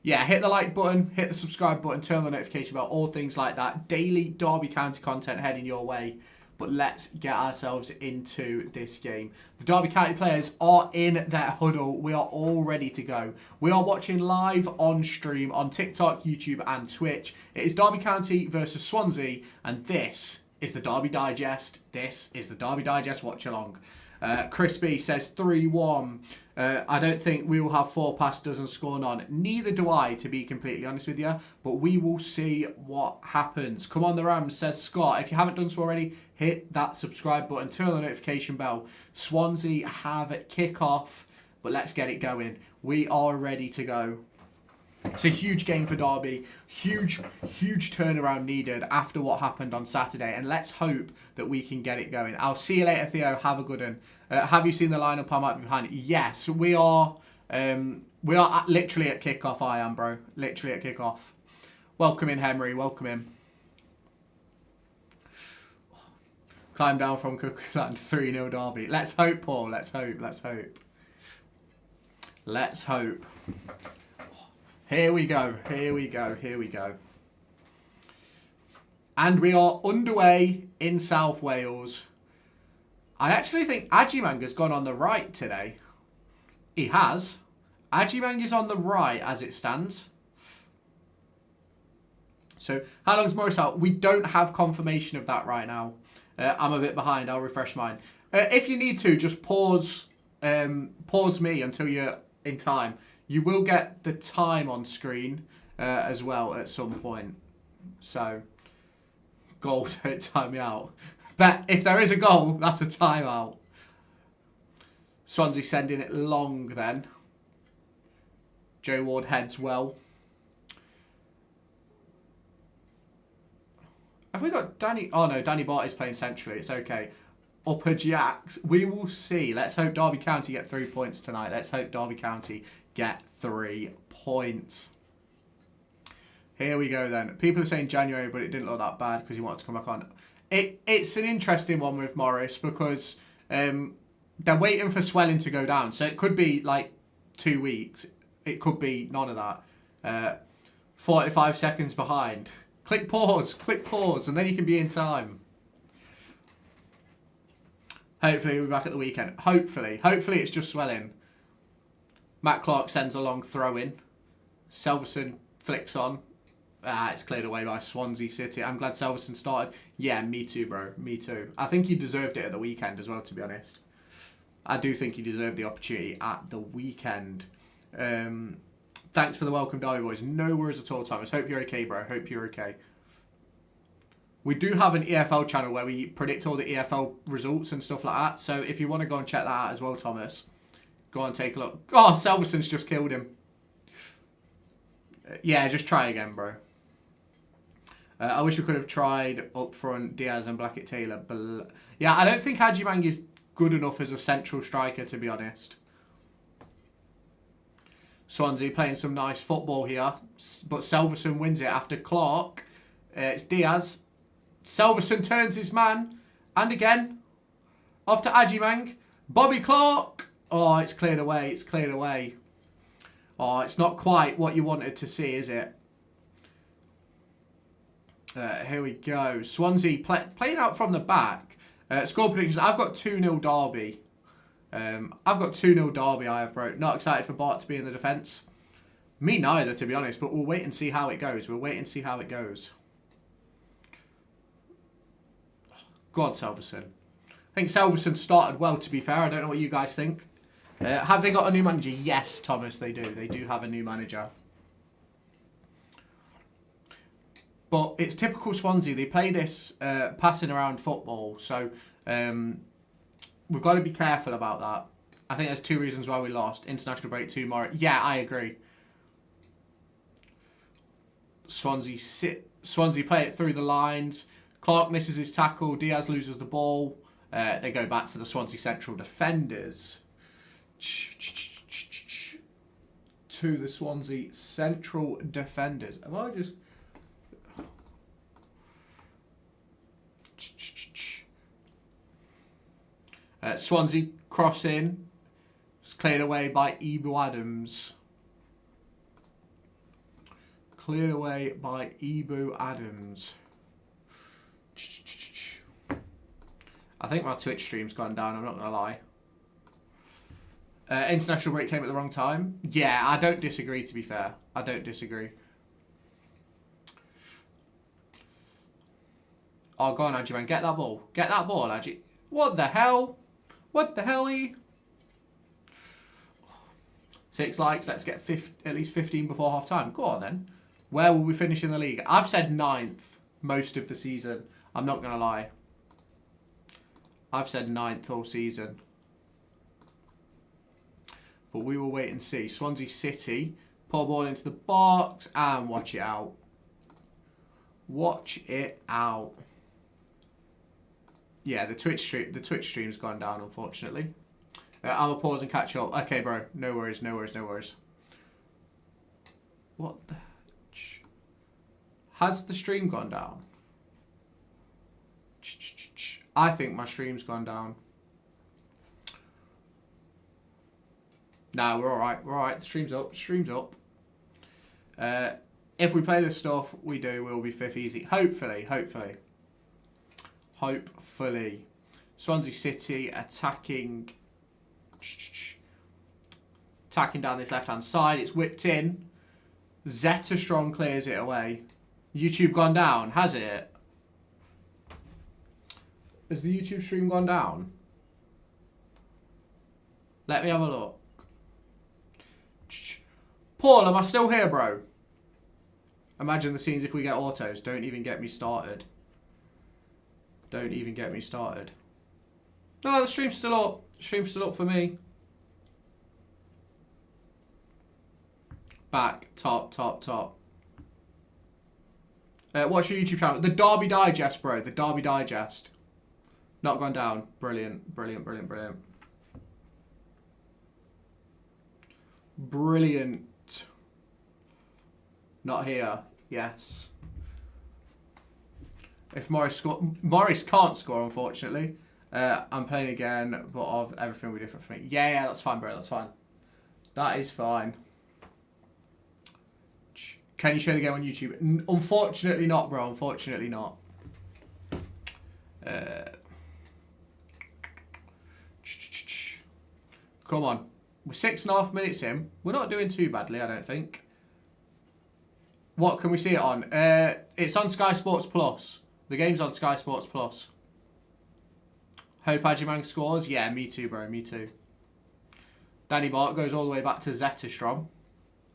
[SPEAKER 1] Yeah, hit the like button, hit the subscribe button, turn on the notification bell, all things like that. Daily Derby County content heading your way. But let's get ourselves into this game. The Derby County players are in their huddle. We are all ready to go. We are watching live on stream on TikTok, YouTube and Twitch. It is Derby County versus Swansea, and this is the Derby Digest. This is the Derby Digest Watchalong. Crispy says 3-1. I don't think we will have 4 past dozen scoring on. Neither do I, to be completely honest with you. But we will see what happens. Come on, the Rams, says Scott. If you haven't done so already, hit that subscribe button. Turn on the notification bell. Swansea have kick-off. But let's get it going. We are ready to go. It's a huge game for Derby. Huge turnaround needed after what happened on Saturday. And let's hope that we can get it going. I'll see you later, Theo. Have a good one. Have you seen the lineup? I might be behind it. Yes, we are. We are literally at kickoff. I am, bro. Literally at kickoff. Welcome in, Henry. Welcome in. Climb down from Cuckooland. 3-0 Derby. Let's hope, Paul. Let's hope. Let's hope. Let's hope. Here we go. Here we go. Here we go. And we are underway in South Wales. I actually think Ajimanga's gone on the right today. He has. Ajimanga's on the right as it stands. So, how long's Morris out? We don't have confirmation of that right now. I'm a bit behind. I'll refresh mine. If you need to, just pause me until you're in time. You will get the time on screen as well at some point. So, goal, don't time me out. But if there is a goal, that's a timeout. Swansea sending it long then. Joe Ward heads well. Have we got Danny? Oh no, Danny Bart is playing centrally. It's okay. Upper Jacks. We will see. Let's hope Derby County get 3 points tonight. Let's hope Derby County get 3 points. Here we go then. People are saying January, but it didn't look that bad because he wanted to come back on. It's an interesting one with Morris because they're waiting for swelling to go down. So it could be like 2 weeks. It could be none of that. 45 seconds behind. Click pause, and then you can be in time. Hopefully we'll be back at the weekend. Hopefully it's just swelling. Matt Clark sends a long throw in. Selverson flicks on. It's cleared away by Swansea City. I'm glad Selverson started. Yeah, me too, bro. Me too. I think he deserved it at the weekend as well, to be honest. I do think he deserved the opportunity at the weekend. Thanks for the welcome, Derby boys. No worries at all, Thomas. Hope you're okay, bro. Hope you're okay. We do have an EFL channel where we predict all the EFL results and stuff like that. So if you want to go and check that out as well, Thomas, go and take a look. Oh, Selveson's just killed him. Yeah, just try again, bro. I wish we could have tried up front Diaz and Blackett Taylor. But yeah, I don't think Ajimang is good enough as a central striker, to be honest. Swansea playing some nice football here. But Selverson wins it after Clark. It's Diaz. Selverson turns his man. And again. Off to Ajimang. Bobby Clark. Oh, it's cleared away. It's cleared away. Oh, it's not quite what you wanted to see, is it? Here we go. Swansea playing out from the back. Score predictions. I've got 2-0 Derby. I've got 2-0 Derby, I have, bro. Not excited for Bart to be in the defence. Me neither, to be honest. But we'll wait and see how it goes. We'll wait and see how it goes. Go on, Selverson. I think Selverson started well, to be fair. I don't know what you guys think. Have they got a new manager? Yes, Thomas, they do. They do have a new manager. But it's typical Swansea. They play this passing around football. So we've got to be careful about that. I think there's 2 reasons why we lost. International break, 2 more. Yeah, I agree. Swansea play it through the lines. Clark misses his tackle. Diaz loses the ball. They go back to the Swansea central defenders. To the Swansea central defenders. Have I just... Swansea cross in. It's cleared away by Ibu Adams. Cleared away by Ibu Adams. I think my Twitch stream's gone down, I'm not going to lie. International break came at the wrong time. Yeah, I don't disagree, to be fair. I don't disagree. Oh, go on, Adjuman. Get that ball. Get that ball, Adju. What the hell? What the hell? 6 likes. Let's get at least 15 before half time. Go on, then. Where will we finish in the league? I've said 9th most of the season. I'm not going to lie. I've said 9th all season. But we will wait and see. Swansea City. Pull ball into the box and watch it out. Watch it out. Yeah, the Twitch stream's gone down, unfortunately. I'm gonna pause and catch up. Okay, bro. No worries, no worries, no worries. What the... Has the stream gone down? I think my stream's gone down. Nah, we're alright. We're alright. The stream's up. The stream's up. If we play this stuff, we do. We'll be 5th easy. Hopefully. Hopefully. Hopefully. Swansea City attacking down this left-hand side. It's whipped in. Zeta Strong clears it away. YouTube gone down, has it? Has the YouTube stream gone down? Let me have a look. Paul, am I still here, bro? Imagine the scenes if we get autos. Don't even get me started. Don't even get me started. No, the stream's still up. The stream's still up for me. Back, top. What's your YouTube channel? The Derby Digest, bro. The Derby Digest. Not gone down. Brilliant. Brilliant. Not here. Yes. If Morris can't score, unfortunately. I'm playing again, but of everything will be different for me. Yeah, that's fine, bro. That's fine. That is fine. Can you show the game on YouTube? Unfortunately not, bro. Unfortunately not. Come on. We're 6.5 minutes in. We're not doing too badly, I don't think. What can we see it on? It's on Sky Sports Plus. The game's on Sky Sports Plus. Hope Ajimang scores. Yeah, me too, bro. Me too. Danny Bart goes all the way back to Zetterstrom.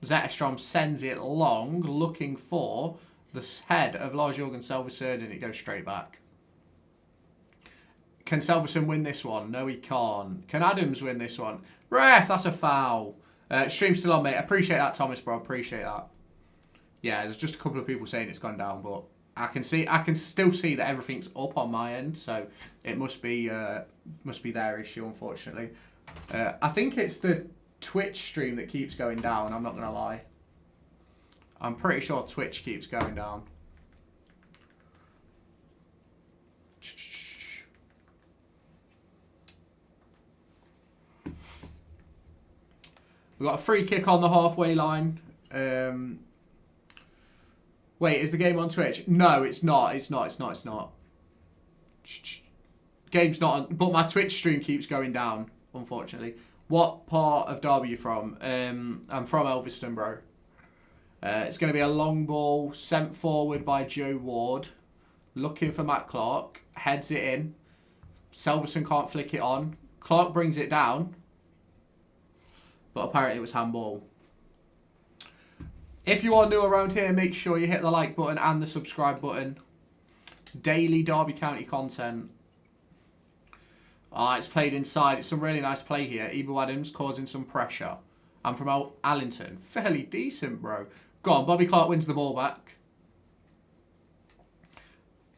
[SPEAKER 1] Zetterstrom sends it long, looking for the head of Lars-Jørgen Selvesund, and it goes straight back. Can Selvesund win this one? No, he can't. Can Adams win this one? Ref, that's a foul. Stream's still on, mate. Appreciate that, Thomas, bro. Appreciate that. Yeah, there's just a couple of people saying it's gone down, but I can still see that everything's up on my end, so it must be their issue, unfortunately. I think it's the Twitch stream that keeps going down. I'm not gonna lie. I'm pretty sure Twitch keeps going down. We've got a free kick on the halfway line. Wait, is the game on Twitch? No, it's not. It's not. Game's not on, but my Twitch stream keeps going down, unfortunately. What part of Derby are you from? I'm from Elviston, bro. It's going to be a long ball sent forward by Joe Ward. Looking for Matt Clark. Heads it in. Selvesund can't flick it on. Clark brings it down. But apparently it was handball. If you are new around here, make sure you hit the like button and the subscribe button. Daily Derby County content. It's played inside. It's some really nice play here. Ibu Adams causing some pressure. I'm from Allington. Fairly decent, bro. Go on, Bobby Clark wins the ball back.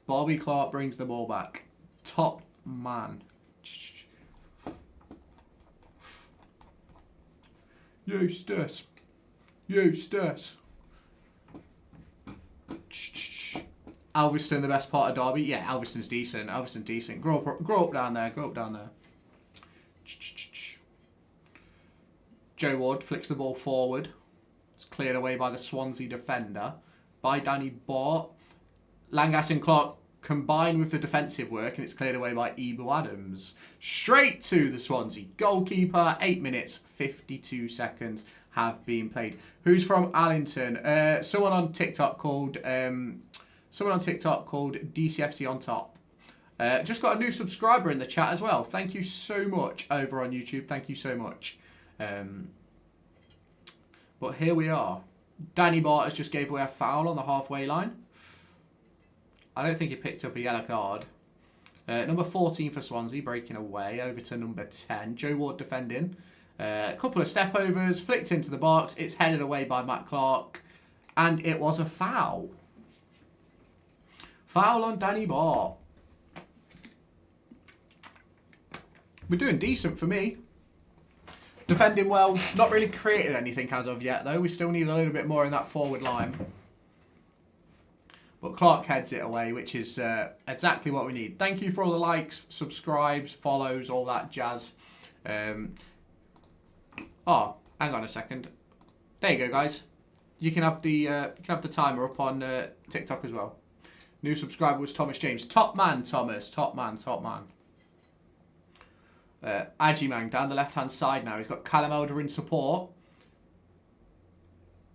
[SPEAKER 1] Bobby Clark brings the ball back. Top man. Eustace. Elviston, the best part of Derby. Yeah, Elviston's decent. Grow up down there. Joe Ward flicks the ball forward. It's cleared away by the Swansea defender. By Danny Bart. Langas and Clark combine with the defensive work, and it's cleared away by Ibu Adams. Straight to the Swansea goalkeeper. 8 minutes, 52 seconds have been played. Who's from Allington? Someone on TikTok called DCFC on top. Just got a new subscriber in the chat as well. Thank you so much over on YouTube. Thank you so much. But here we are. Danny Bart has just gave away a foul on the halfway line. I don't think he picked up a yellow card. Number 14 for Swansea, breaking away over to number 10. Joe Ward defending. A couple of step overs, flicked into the box. It's headed away by Matt Clark. And it was a foul. Foul on Danny Bart. We're doing decent for me. Defending well. Not really created anything as of yet, though. We still need a little bit more in that forward line. But Clark heads it away, which is exactly what we need. Thank you for all the likes, subscribes, follows, all that jazz. Oh, hang on a second. There you go, guys. You can have the timer up on TikTok as well. New subscriber was Thomas James. Top man, Thomas. Top man. Ajimang down the left-hand side now. He's got Callum Elder in support.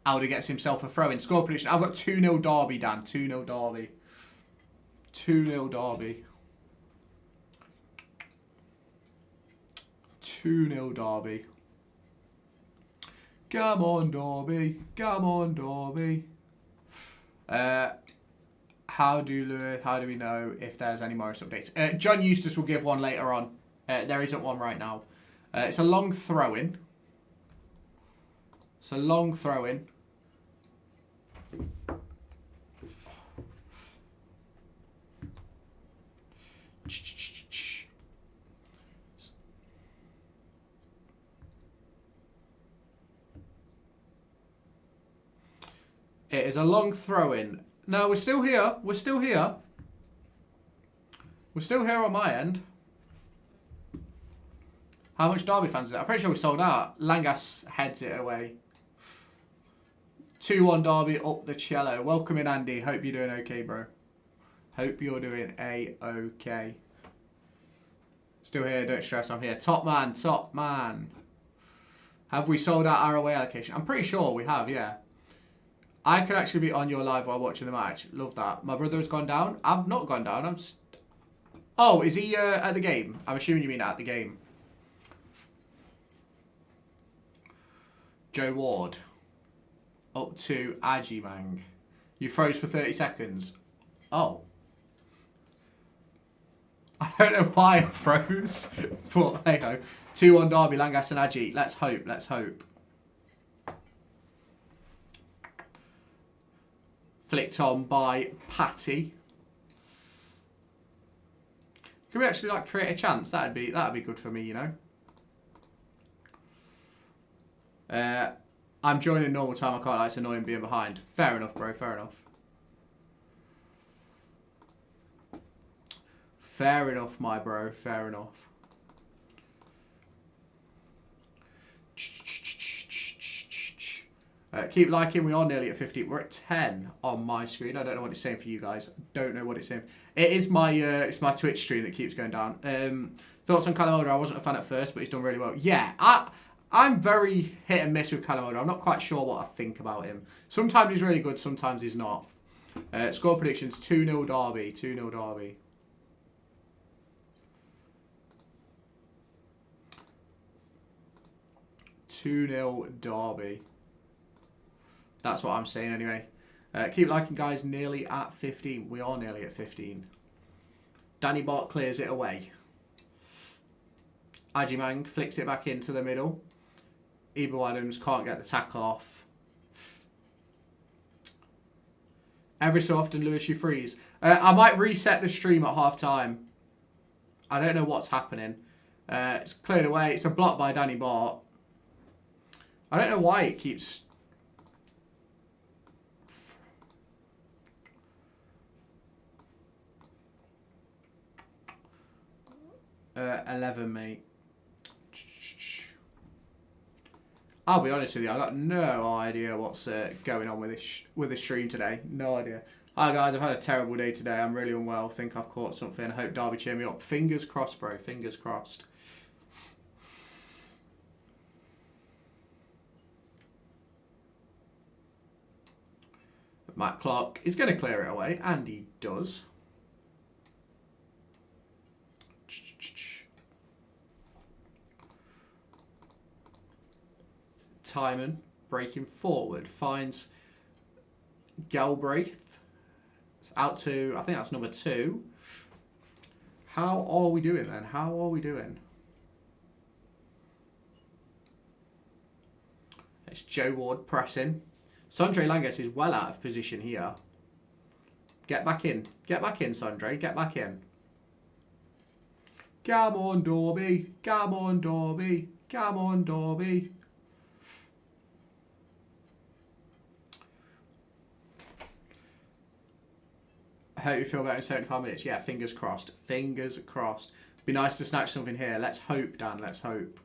[SPEAKER 1] Elder gets himself a throw in. Score prediction. I've got 2-0 Derby, Dan. 2-0 Derby. 2-0 Derby. 2-0 Derby. Come on, Derby. How do we know if there's any Morris updates? John Eustace will give one later on. There isn't one right now. It's a long throw-in. It is a long throw-in. No, we're still here. We're still here on my end. How much Derby fans is it? I'm pretty sure we sold out. Langas heads it away. 2-1 Derby up the cello. Welcome in, Andy. Hope you're doing okay, bro. Hope you're doing A-okay. Still here, don't stress, I'm here. Top man. Have we sold out our away allocation? I'm pretty sure we have, yeah. I could actually be on your live while watching the match. Love that. My brother has gone down. I've not gone down. I'm just... Oh, is he at the game? I'm assuming you mean at the game. Joe Ward. up to Ajimang. You froze for 30 seconds. Oh. I don't know why I froze, but hey ho. 2-1 Derby, Langas and Aji. Let's hope, let's hope. Flicked on by Patty. Can we actually like create a chance? That'd be good for me, you know. I'm joining normal time. I can't like it's annoying being behind. Fair enough, bro. Fair enough. Fair enough, my bro. Fair enough. Keep liking. We are nearly at 50. We're at 10 on my screen. I don't know what it's saying for you guys. Don't know what it's saying. It is my it's my Twitch stream that keeps going down. Thoughts on Callum? I wasn't a fan at first, but he's done really well. Yeah, I'm very hit and miss with Callum. I'm not quite sure what I think about him. Sometimes he's really good. Sometimes he's not. Score predictions: 2-0 Derby. 2-0 Derby. Derby. That's what I'm saying anyway. Keep liking, guys. Nearly at 15. We are nearly at 15. Danny Bart clears it away. Ajimang flicks it back into the middle. Ibo Adams can't get the tackle off. Every so often, Lewis, you freeze. I might reset the stream at half time. I don't know what's happening. It's cleared away. It's a block by Danny Bart. I don't know why it keeps... 11, mate. I'll be honest with you, I got no idea what's going on with this stream today. No idea. Hi guys, I've had a terrible day today. I'm really unwell. Think I've caught something. I hope Derby cheer me up. Fingers crossed, bro. Fingers crossed. Matt Clark is going to clear it away, and he does. Timon breaking forward finds Galbraith. It's out to, I think that's number 2. How are we doing then? How are we doing? It's Joe Ward pressing. Sondre Langes is well out of position here. Get back in. Get back in, Sondre. Get back in. Come on, Derby. Come on, Derby. Come on, Derby. I hope you feel better in 75 minutes. Yeah, fingers crossed. Fingers crossed. Be nice to snatch something here. Let's hope, Dan. Let's hope.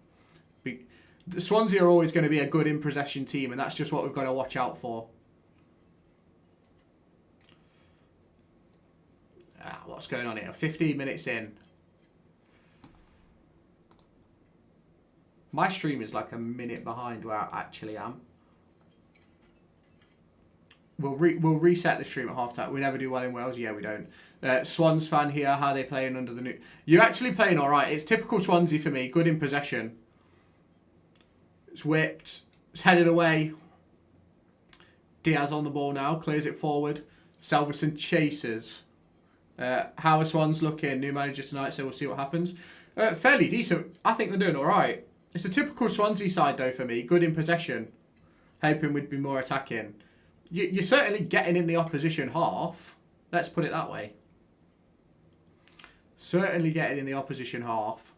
[SPEAKER 1] The Swansea are always going to be a good in-possession team, and that's just what we've got to watch out for. What's going on here? 15 minutes in. My stream is like a minute behind where I actually am. We'll reset the stream at half-time. We never do well in Wales. Yeah, we don't. Swans fan here. How are they playing under the new... You're actually playing all right. It's typical Swansea for me. Good in possession. It's whipped. It's headed away. Diaz on the ball now. Clears it forward. Salverson chases. How are Swans looking? New manager tonight, so we'll see what happens. Fairly decent. I think they're doing all right. It's a typical Swansea side, though, for me. Good in possession. Hoping we'd be more attacking. You're certainly getting in the opposition half. Let's put it that way. Certainly getting in the opposition half.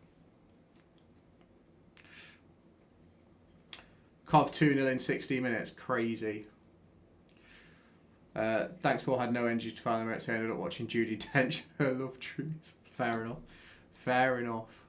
[SPEAKER 1] Cov 2-0 in 60 minutes. Crazy. Thanks, Paul. Had no energy to find the minutes. I ended up watching Judy Dench. Her love trees. Fair enough. Fair enough.